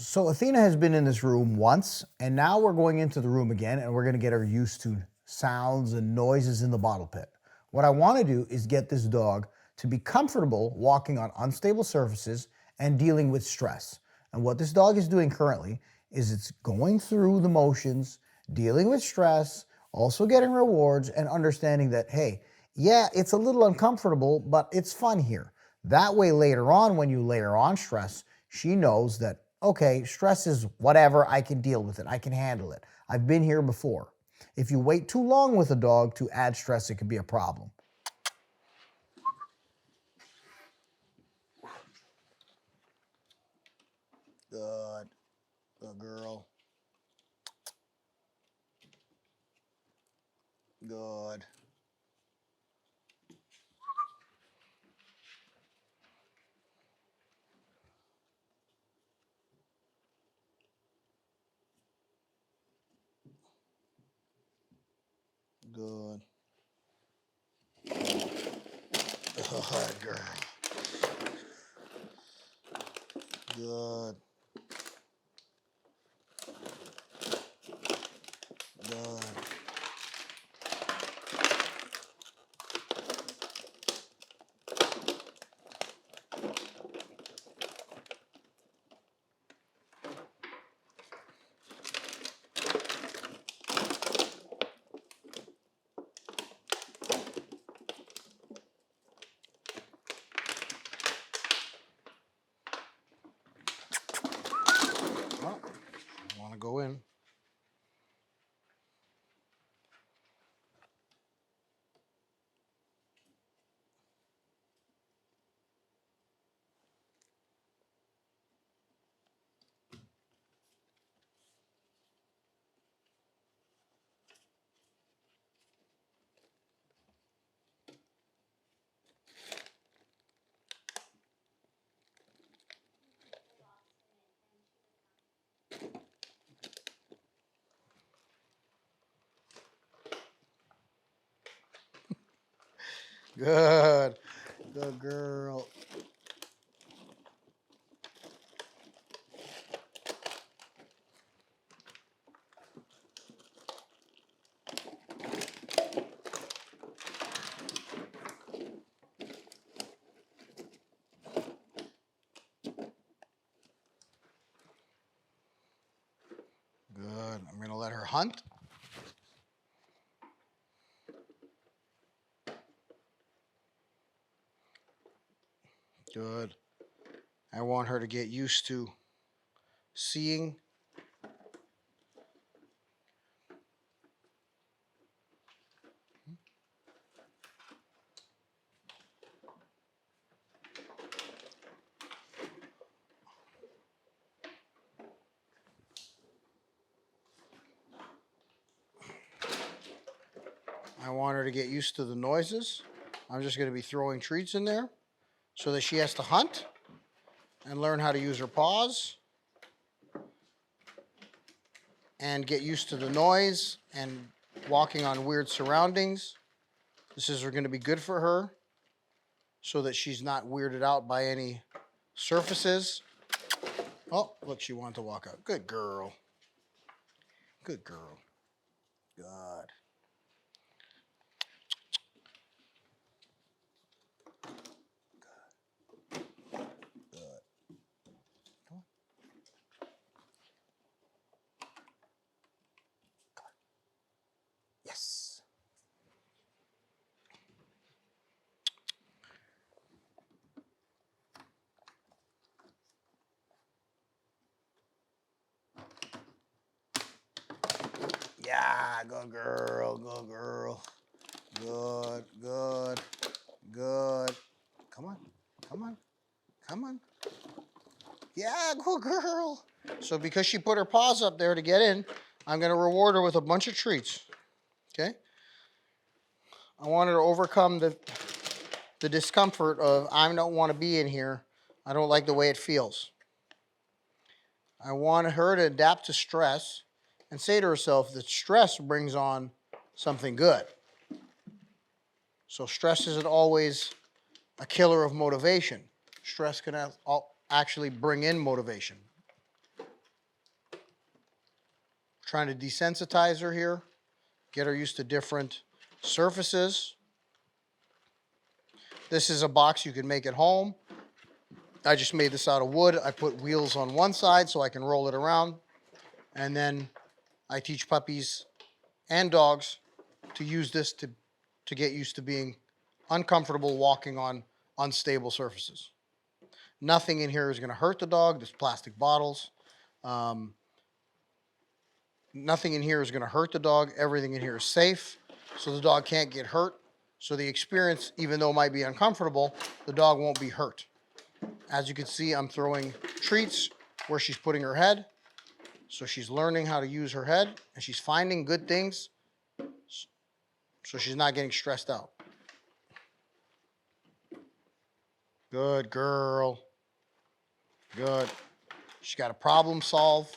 So Athena has been in this room once, and now we're going into the room again, and we're going to get her used to sounds and noises in the bottle pit. What I want to do is get this dog to be comfortable walking on unstable surfaces and dealing with stress. And what this dog is doing currently is it's going through the motions, dealing with stress, also getting rewards, and understanding that, hey, yeah, it's a little uncomfortable, but it's fun here. That way, later on, when you layer on stress, she knows that, okay, stress is whatever, I can deal with it, I can handle it. I've been here before. If you wait too long with a dog to add stress, it could be a problem. Good. Good girl. Good. Good. Good girl. Good. Good. Well, I want to go in. Good. Good girl. Good. I'm going to let her hunt. Good. I want her to get used to seeing. I want her to get used to the noises. I'm just going to be throwing treats in there so that she has to hunt and learn how to use her paws and get used to the noise and walking on weird surroundings. This is going to be good for her so that she's not weirded out by any surfaces. Oh, look, she wanted to walk out. Good girl. Good girl. Good. Good. Come on. Yes. Yeah, good girl, good girl. Good, good, good. Come on, come on, come on. Yeah, good girl. So because she put her paws up there to get in, I'm going to reward her with a bunch of treats. Okay? I want her to overcome the discomfort of, I don't want to be in here. I don't like the way it feels. I want her to adapt to stress and say to herself that stress brings on something good. So stress isn't always a killer of motivation. Stress can actually bring in motivation. Trying to desensitize her here, get her used to different surfaces. This is a box you can make at home. I just made this out of wood. I put wheels on one side so I can roll it around. And then I teach puppies and dogs to use this to get used to being uncomfortable walking on unstable surfaces. Nothing in here is going to hurt the dog. There's plastic bottles. Nothing in here is going to hurt the dog. Everything in here is safe, so the dog can't get hurt. So the experience, even though it might be uncomfortable, the dog won't be hurt. As you can see, I'm throwing treats where she's putting her head. So she's learning how to use her head, and she's finding good things, so she's not getting stressed out. Good girl. Good. She's got a problem solve,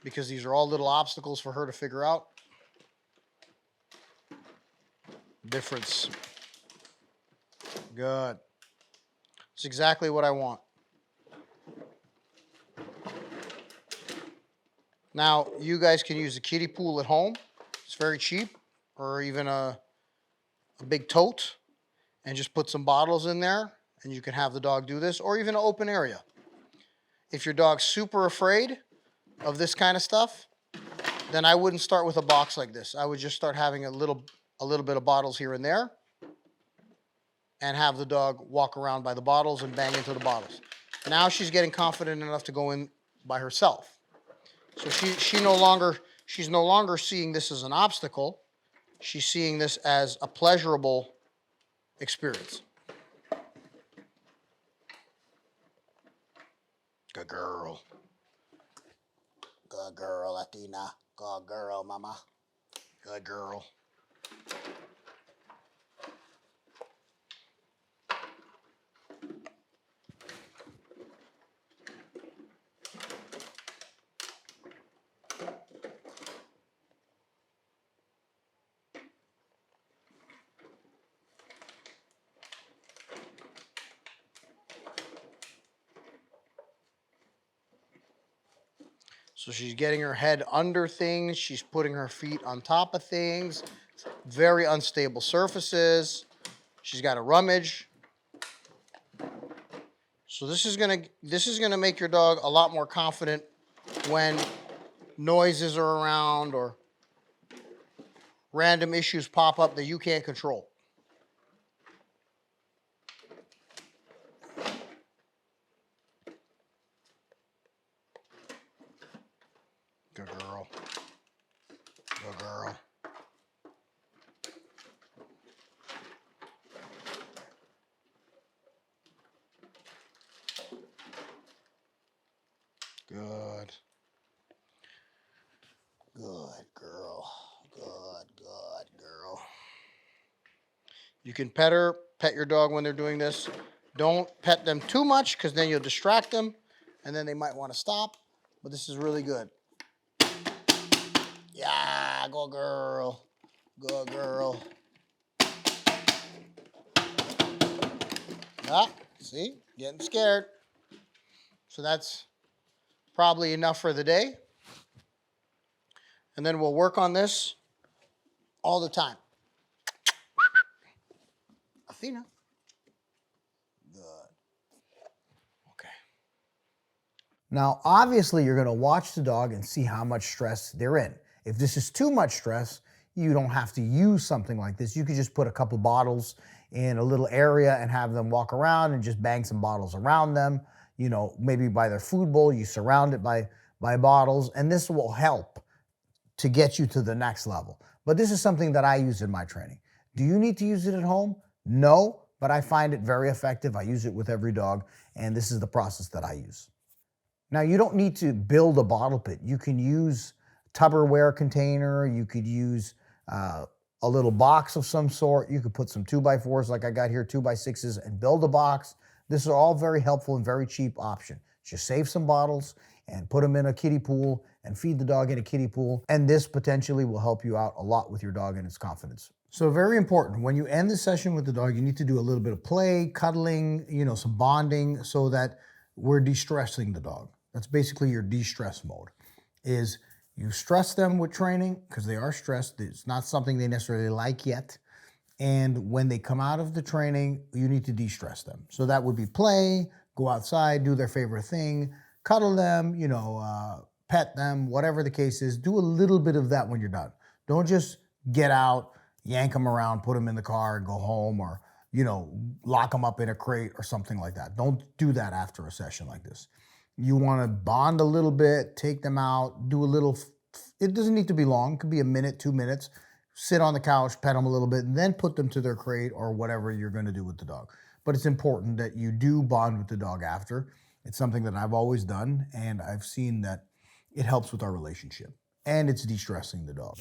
because these are all little obstacles for her to figure out. Difference. Good. It's exactly what I want. Now, you guys can use a kiddie pool at home. It's very cheap, or even a big tote, and just put some bottles in there, and you can have the dog do this, or even an open area. If your dog's super afraid of this kind of stuff, then I wouldn't start with a box like this. I would just start having a little bit of bottles here and there, and have the dog walk around by the bottles and bang into the bottles. Now she's getting confident enough to go in by herself. So she's no longer seeing this as an obstacle. She's seeing this as a pleasurable experience. Good girl. Good girl, Latina. Good girl, mama. Good girl. So she's getting her head under things. She's putting her feet on top of things. Very unstable surfaces. She's got a rummage. So this is gonna make your dog a lot more confident when noises are around or random issues pop up that you can't control. Good girl. Good girl. Good. Good girl. Good girl. You can pet your dog when they're doing this. Don't pet them too much, because then you'll distract them, and then they might want to stop. But this is really good. Yeah, go girl. Good girl. Ah, see? Getting scared. So that's probably enough for the day. And then we'll work on this all the time. Athena. Good. Okay. Now, obviously, you're going to watch the dog and see how much stress they're in. If this is too much stress, you don't have to use something like this. You could just put a couple bottles in a little area and have them walk around and just bang some bottles around them. You know, maybe by their food bowl, you surround it by bottles, and this will help to get you to the next level. But this is something that I use in my training. Do you need to use it at home? No, but I find it very effective. I use it with every dog, and this is the process that I use. Now, you don't need to build a bottle pit. You can use Tupperware container. You could use a little box of some sort. You could put some 2x4s like I got here, 2x6s, and build a box. This is all very helpful and very cheap option. Just save some bottles and put them in a kiddie pool and feed the dog in a kiddie pool. And this potentially will help you out a lot with your dog and its confidence. So very important, when you end the session with the dog, you need to do a little bit of play, cuddling, some bonding, so that we're de-stressing the dog. That's basically your de-stress mode, is You stress them with training because they are stressed. It's not something they necessarily like yet. And when they come out of the training, you need to de-stress them. So that would be play, go outside, do their favorite thing, cuddle them, pet them, whatever the case is. Do a little bit of that when you're done. Don't just get out, yank them around, put them in the car and go home, or, lock them up in a crate or something like that. Don't do that after a session like this. You want to bond a little bit, take them out, do a little, it doesn't need to be long. It could be a minute, 2 minutes. Sit on the couch, pet them a little bit, and then put them to their crate or whatever you're going to do with the dog. But it's important that you do bond with the dog after. It's something that I've always done, and I've seen that it helps with our relationship, and it's de-stressing the dog.